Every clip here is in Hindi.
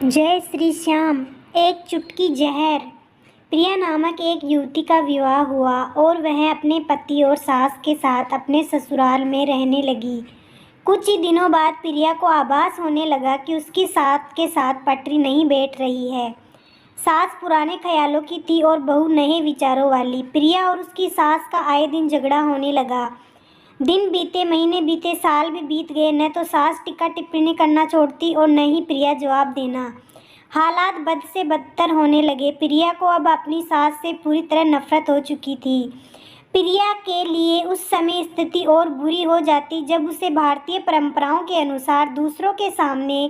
जय श्री श्याम। एक चुटकी जहर। प्रिया नामक एक युवती का विवाह हुआ और वह अपने पति और सास के साथ अपने ससुराल में रहने लगी। कुछ ही दिनों बाद प्रिया को आभास होने लगा कि उसकी सास के साथ पटरी नहीं बैठ रही है। सास पुराने ख्यालों की थी और बहू नए विचारों वाली। प्रिया और उसकी सास का आए दिन झगड़ा होने लगा। दिन बीते, महीने बीते, साल भी बीत गए। न तो सास टीका टिप्पणी करना छोड़ती और न ही प्रिया जवाब देना। हालात बद से बदतर होने लगे। प्रिया को अब अपनी सास से पूरी तरह नफरत हो चुकी थी। प्रिया के लिए उस समय स्थिति और बुरी हो जाती जब उसे भारतीय परंपराओं के अनुसार दूसरों के सामने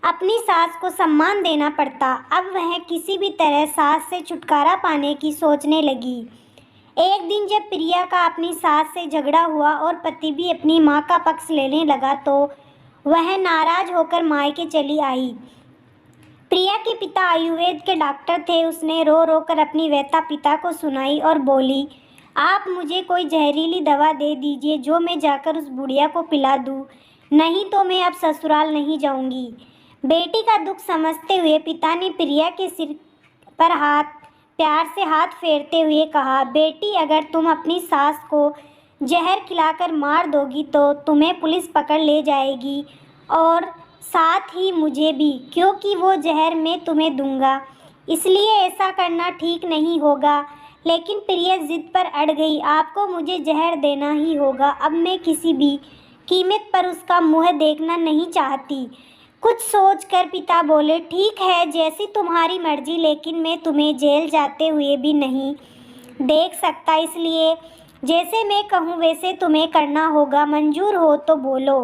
अपनी सास को सम्मान देना पड़ता। अब वह किसी भी तरह सास से छुटकारा पाने की सोचने लगी। एक दिन जब प्रिया का अपनी सास से झगड़ा हुआ और पति भी अपनी मां का पक्ष लेने लगा तो वह नाराज होकर मायके चली आई। प्रिया के पिता आयुर्वेद के डॉक्टर थे। उसने रो रो कर अपनी व्यथा पिता को सुनाई और बोली, आप मुझे कोई जहरीली दवा दे दीजिए जो मैं जाकर उस बुढ़िया को पिला दूं, नहीं तो मैं अब ससुराल नहीं जाऊंगी। बेटी का दुख समझते हुए पिता ने प्रिया के सिर पर प्यार से हाथ फेरते हुए कहा, बेटी, अगर तुम अपनी सास को जहर खिलाकर मार दोगी तो तुम्हें पुलिस पकड़ ले जाएगी और साथ ही मुझे भी, क्योंकि वो जहर मैं तुम्हें दूंगा। इसलिए ऐसा करना ठीक नहीं होगा। लेकिन प्रिया जिद पर अड़ गई, आपको मुझे जहर देना ही होगा। अब मैं किसी भी कीमत पर उसका मुँह देखना नहीं चाहती। कुछ सोचकर पिता बोले, ठीक है, जैसी तुम्हारी मर्जी, लेकिन मैं तुम्हें जेल जाते हुए भी नहीं देख सकता, इसलिए जैसे मैं कहूँ वैसे तुम्हें करना होगा। मंजूर हो तो बोलो।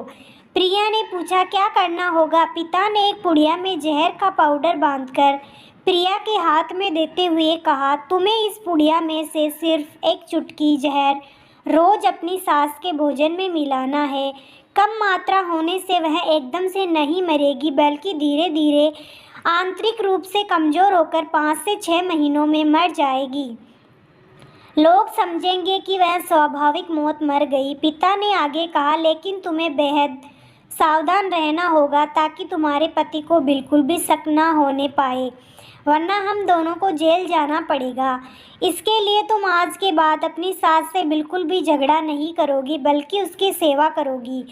प्रिया ने पूछा, क्या करना होगा? पिता ने एक पुड़िया में जहर का पाउडर बांधकर प्रिया के हाथ में देते हुए कहा, तुम्हें इस पुड़िया में से सिर्फ एक चुटकी जहर रोज अपनी सास के भोजन में मिलाना है। कम मात्रा होने से वह एकदम से नहीं मरेगी, बल्कि धीरे धीरे आंतरिक रूप से कमज़ोर होकर 5 से 6 महीनों में मर जाएगी। लोग समझेंगे कि वह स्वाभाविक मौत मर गई। पिता ने आगे कहा, लेकिन तुम्हें बेहद सावधान रहना होगा ताकि तुम्हारे पति को बिल्कुल भी शक ना होने पाए, वरना हम दोनों को जेल जाना पड़ेगा। इसके लिए तुम आज के बाद अपनी सास से बिल्कुल भी झगड़ा नहीं करोगी, बल्कि उसकी सेवा करोगी।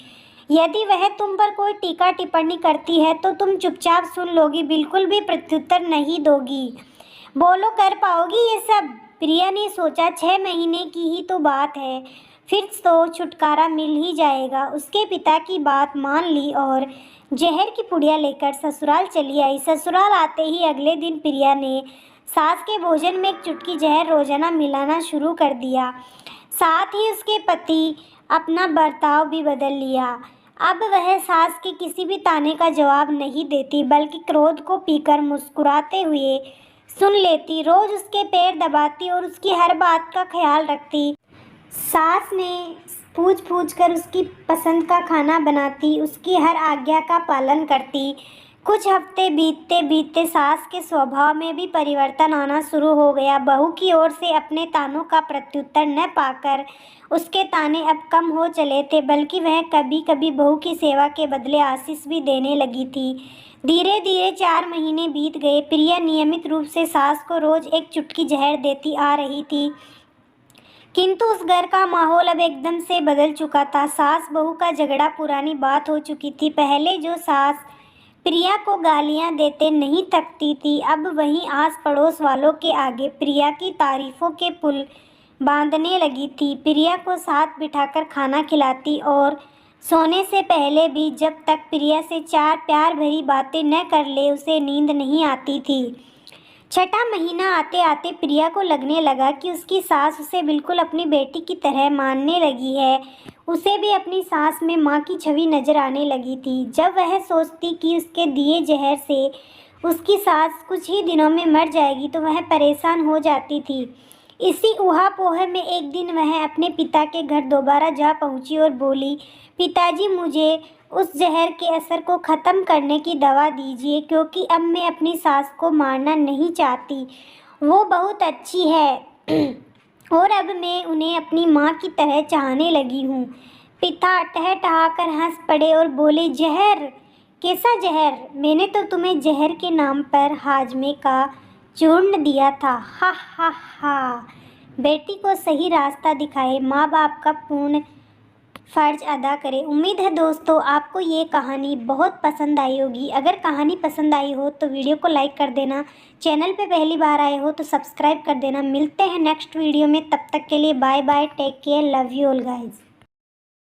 यदि वह तुम पर कोई टीका टिप्पणी करती है तो तुम चुपचाप सुन लोगी, बिल्कुल भी प्रत्युत्तर नहीं दोगी। बोलो, कर पाओगी ये सब? प्रिया ने सोचा, 6 महीने की ही तो बात है, फिर तो छुटकारा मिल ही जाएगा। उसके पिता की बात मान ली और जहर की पुड़िया लेकर ससुराल चली आई। ससुराल आते ही अगले दिन प्रिया ने सास के भोजन में एक चुटकी जहर रोजाना मिलाना शुरू कर दिया। साथ ही उसके पति अपना बर्ताव भी बदल लिया। अब वह सास के किसी भी ताने का जवाब नहीं देती, बल्कि क्रोध को पीकर मुस्कुराते हुए सुन लेती। रोज उसके पैर दबाती और उसकी हर बात का ख्याल रखती। सास ने पूछ कर उसकी पसंद का खाना बनाती, उसकी हर आज्ञा का पालन करती। कुछ हफ्ते बीतते बीतते सास के स्वभाव में भी परिवर्तन आना शुरू हो गया। बहू की ओर से अपने तानों का प्रत्युत्तर न पाकर उसके ताने अब कम हो चले थे, बल्कि वह कभी कभी बहू की सेवा के बदले आशीष भी देने लगी थी। धीरे धीरे 4 महीने बीत गए। प्रिया नियमित रूप से सास को रोज एक चुटकी जहर देती आ रही थी, किंतु उस घर का माहौल अब एकदम से बदल चुका था। सास बहू का झगड़ा पुरानी बात हो चुकी थी। पहले जो सास प्रिया को गालियां देते नहीं थकती थी, अब वहीं आस पड़ोस वालों के आगे प्रिया की तारीफों के पुल बांधने लगी थी। प्रिया को साथ बिठाकर खाना खिलाती और सोने से पहले भी जब तक प्रिया से 4 प्यार भरी बातें न कर ले उसे नींद नहीं आती थी। 6ठा महीना आते आते प्रिया को लगने लगा कि उसकी सास उसे बिल्कुल अपनी बेटी की तरह मानने लगी है। उसे भी अपनी सास में माँ की छवि नजर आने लगी थी। जब वह सोचती कि उसके दिए जहर से उसकी सास कुछ ही दिनों में मर जाएगी तो वह परेशान हो जाती थी। इसी ऊहापोह में एक दिन वह अपने पिता के घर दोबारा जा पहुंची और बोली, पिताजी, मुझे उस जहर के असर को ख़त्म करने की दवा दीजिए, क्योंकि अब मैं अपनी सास को मारना नहीं चाहती। वो बहुत अच्छी है और अब मैं उन्हें अपनी माँ की तरह चाहने लगी हूँ। पिता ठहठहा कर हंस पड़े और बोले, जहर? कैसा जहर? मैंने तो तुम्हें जहर के नाम पर हाजमे का चूर्ण दिया था। हा हा हा। बेटी को सही रास्ता दिखाए, माँ बाप का पूर्ण फ़र्ज अदा करें। उम्मीद है दोस्तों आपको ये कहानी बहुत पसंद आई होगी। अगर कहानी पसंद आई हो तो वीडियो को लाइक कर देना। चैनल पे पहली बार आए हो तो सब्सक्राइब कर देना। मिलते हैं नेक्स्ट वीडियो में, तब तक के लिए bye bye, take care, love you all guys.